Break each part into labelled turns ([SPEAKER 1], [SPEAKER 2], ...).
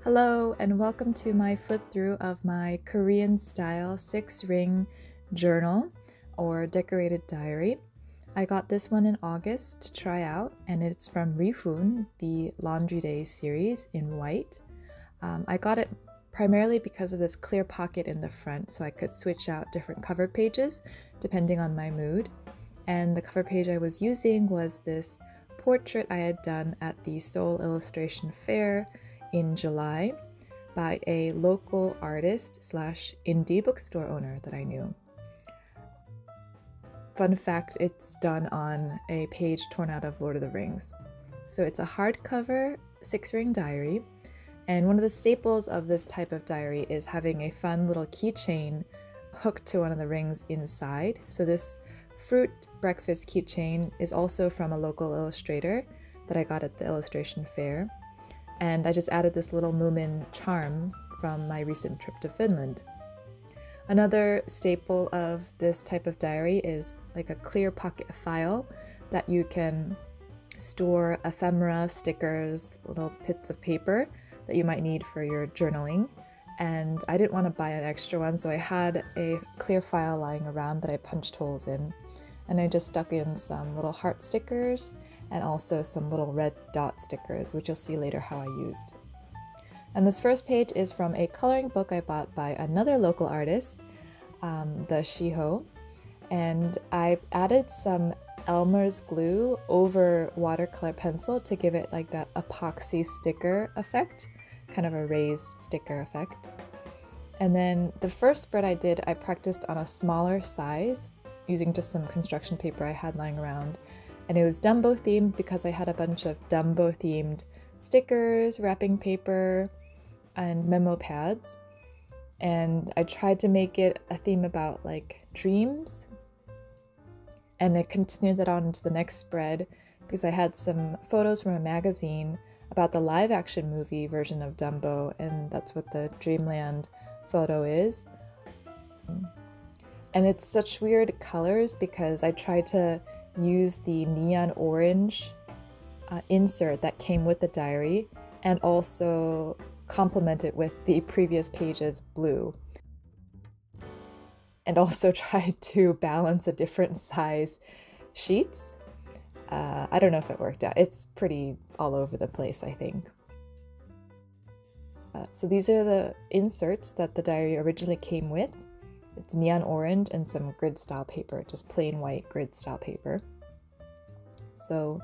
[SPEAKER 1] Hello and welcome to my flip through of my Korean style 6-ring journal or decorated diary. I got this one in August to try out and it's from Rihoon, the Laundry Day series in white. I got it primarily because of this clear pocket in the front so I could switch out different cover pages depending on my mood. And the cover page I was using was this portrait I had done at the Seoul Illustration Fair in July by a local artist slash indie bookstore owner that I knew. Fun fact, it's done on a page torn out of Lord of the Rings. So it's a hardcover 6-ring diary, and one of the staples of this type of diary is having a fun little keychain hooked to one of the rings inside. So this fruit breakfast keychain is also from a local illustrator that I got at the illustration fair. And I just added this little Moomin charm from my recent trip to Finland. Another staple of this type of diary is like a clear pocket file that you can store ephemera, stickers, little bits of paper that you might need for your journaling. And I didn't want to buy an extra one, so I had a clear file lying around that I punched holes in. And I just stuck in some little heart stickers and also some little red dot stickers, which you'll see later how I used. And this first page is from a coloring book I bought by another local artist, the Shiho, and I added some Elmer's glue over watercolor pencil to give it like that epoxy sticker effect, kind of a raised sticker effect. And then the first spread I did, I practiced on a smaller size using just some construction paper I had lying around. And it was Dumbo themed because I had a bunch of Dumbo themed stickers, wrapping paper, and memo pads. And I tried to make it a theme about like dreams. And I continued that on into the next spread because I had some photos from a magazine about the live action movie version of Dumbo, and that's what the Dreamland photo is. And it's such weird colors because I tried to use the neon orange insert that came with the diary and also complement it with the previous page's blue. And also tried to balance a different size sheets. I don't know if it worked out. It's pretty all over the place, I think. So these are the inserts that the diary originally came with. It's neon orange and some grid style paper, just plain white grid style paper. So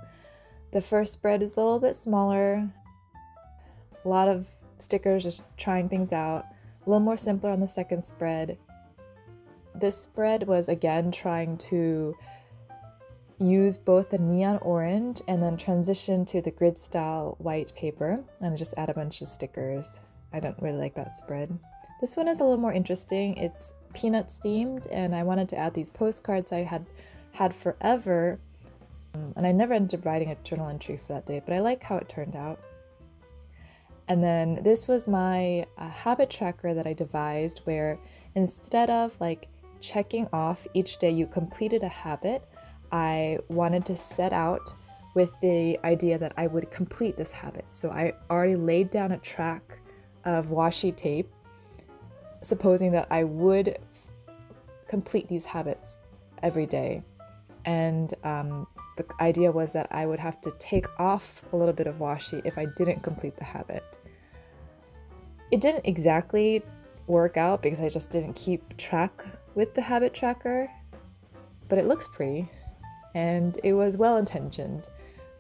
[SPEAKER 1] the first spread is a little bit smaller, a lot of stickers, just trying things out, a little more simpler on the second spread. This spread was again trying to use both the neon orange and then transition to the grid style white paper, and I just add a bunch of stickers. I don't really like that spread. This one is a little more interesting. It's Peanuts themed, and I wanted to add these postcards I had forever, and I never ended up writing a journal entry for that day, but I like how it turned out. And then this was my habit tracker that I devised, where instead of like checking off each day you completed a habit, I wanted to set out with the idea that I would complete this habit. So I already laid down a track of washi tape, supposing that I would complete these habits every day. And the idea was that I would have to take off a little bit of washi if I didn't complete the habit. It didn't exactly work out because I just didn't keep track with the habit tracker, but it looks pretty and it was well intentioned.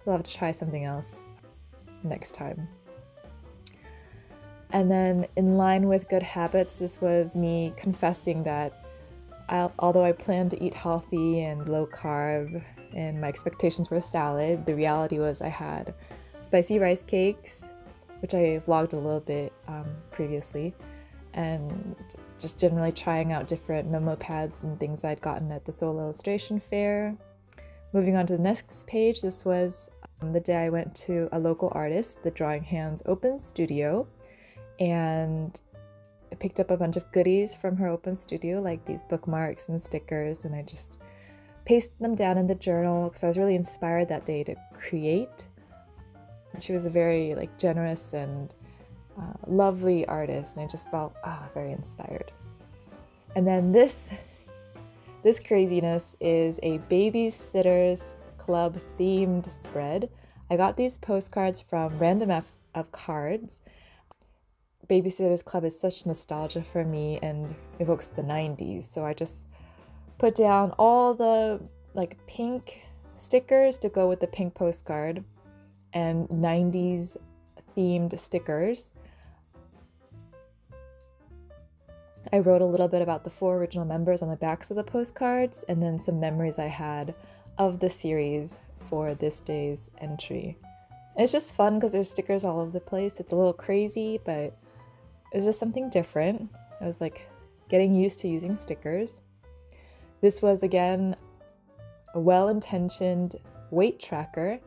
[SPEAKER 1] So I'll have to try something else next time. And then in line with good habits, this was me confessing that although I planned to eat healthy and low carb and my expectations were salad, the reality was I had spicy rice cakes, which I vlogged a little bit previously, and just generally trying out different memo pads and things I'd gotten at the Seoul Illustration Fair. Moving on to the next page, this was the day I went to a local artist, the Drawing Hands Open Studio, and I picked up a bunch of goodies from her open studio, like these bookmarks and stickers, and I just pasted them down in the journal because I was really inspired that day to create. She was a very generous and lovely artist, and I just felt very inspired. And then this craziness is a Babysitters Club themed spread. I got these postcards from Random F's of Cards. Babysitters Club is such nostalgia for me and evokes the 90s, so I just put down all the like pink stickers to go with the pink postcard and 90s themed stickers. I wrote a little bit about the 4 original members on the backs of the postcards, and then some memories I had of the series for this day's entry. And it's just fun because there's stickers all over the place. It's a little crazy, but it's just something different. I was like getting used to using stickers. This was again a well-intentioned weight tracker.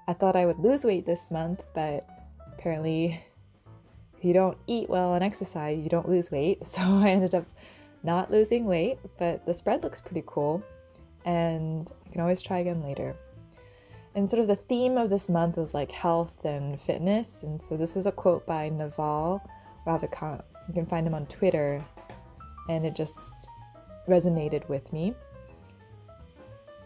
[SPEAKER 1] I thought I would lose weight this month, but apparently if you don't eat well and exercise, you don't lose weight. So I ended up not losing weight, but the spread looks pretty cool and I can always try again later. And sort of the theme of this month was like health and fitness. And so this was a quote by Naval Ravikant. You can find him on Twitter, and it just resonated with me.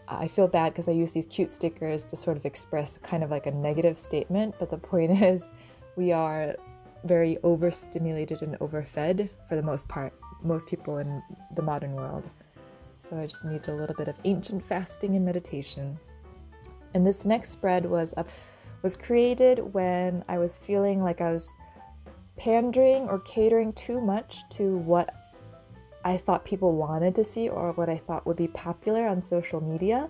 [SPEAKER 1] I feel bad because I use these cute stickers to sort of express kind of like a negative statement, but the point is we are very overstimulated and overfed for the most part, most people in the modern world. So I just need a little bit of ancient fasting and meditation. And this next spread was created when I was feeling like I was pandering or catering too much to what I thought people wanted to see or what I thought would be popular on social media.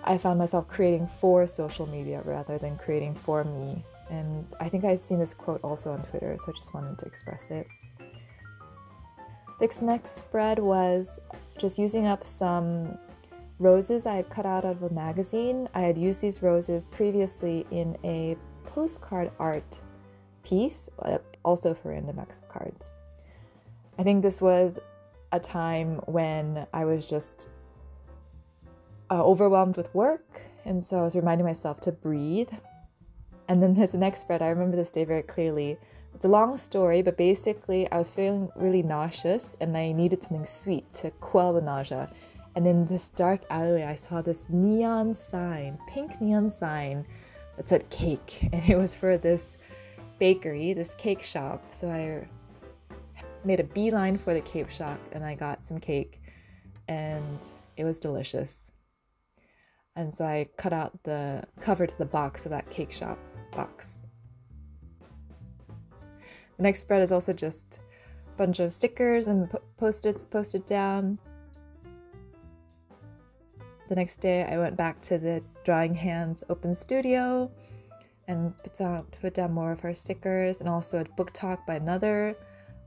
[SPEAKER 1] I found myself creating for social media rather than creating for me. And I think I'd seen this quote also on Twitter, so I just wanted to express it. This next spread was just using up some roses I had cut out of a magazine. I had used these roses previously in a postcard art piece, also for Random Acts of Cards. I think this was a time when I was just overwhelmed with work, and so I was reminding myself to breathe. And then this next spread, I remember this day very clearly. It's a long story, but basically I was feeling really nauseous and I needed something sweet to quell the nausea. And in this dark alleyway, I saw this neon sign, pink neon sign that said cake, and it was for this bakery, this cake shop. So I made a beeline for the cake shop and I got some cake, and it was delicious. And so I cut out the cover to the box of that cake shop box. The next spread is also just a bunch of stickers and post-its posted down. The next day I went back to the Drawing Hands open studio and put down more of her stickers, and also a book talk by another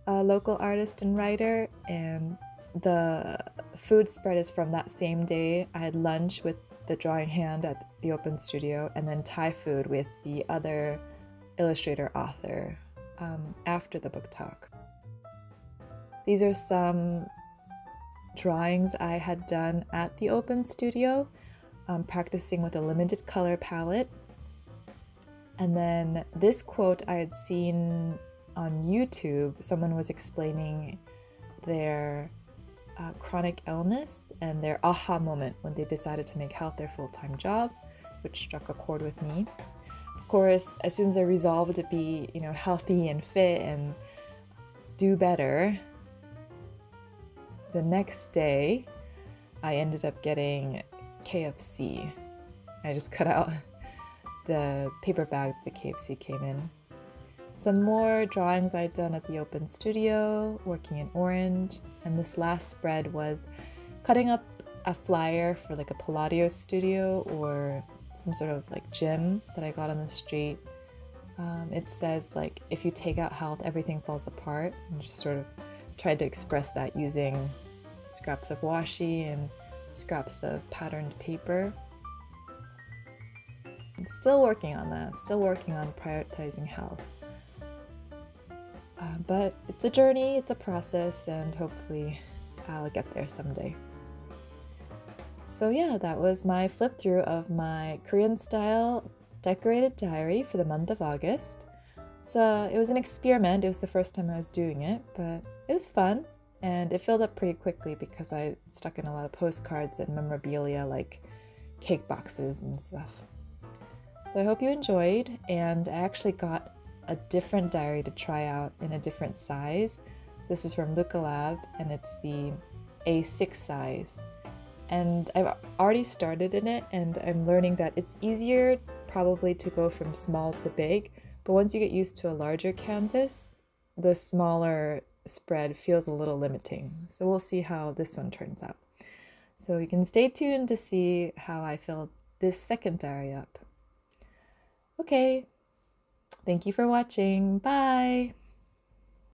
[SPEAKER 1] local artist and writer. And the food spread is from that same day. I had lunch with the Drawing Hand at the open studio, and then Thai food with the other illustrator author after the book talk. These are some drawings I had done at the open studio, practicing with a limited color palette. And then this quote I had seen on YouTube. Someone was explaining their chronic illness and their aha moment when they decided to make health their full-time job, which struck a chord with me. Of course, as soon as I resolved to be, healthy and fit and do better, the next day I ended up getting KFC. I just cut out the paper bag the KFC came in. Some more drawings I'd done at the open studio, working in orange, and this last spread was cutting up a flyer for like a Pilates studio or some sort of like gym that I got on the street. It says like, if you take out health, everything falls apart, and just sort of tried to express that using scraps of washi and scraps of patterned paper. I'm still working on that, still working on prioritizing health. But it's a journey, it's a process, and hopefully I'll get there someday. So yeah, that was my flip through of my Korean style decorated diary for the month of August. It was an experiment. It was the first time I was doing it, but it was fun. And it filled up pretty quickly because I stuck in a lot of postcards and memorabilia like cake boxes and stuff. So I hope you enjoyed, and I actually got a different diary to try out in a different size. This is from Lucalab and it's the A6 size. And I've already started in it, and I'm learning that it's easier probably to go from small to big, but once you get used to a larger canvas, the smaller spread feels a little limiting. So we'll see how this one turns out. So you can stay tuned to see how I filled this second diary up. Okay, thank you for watching. Bye!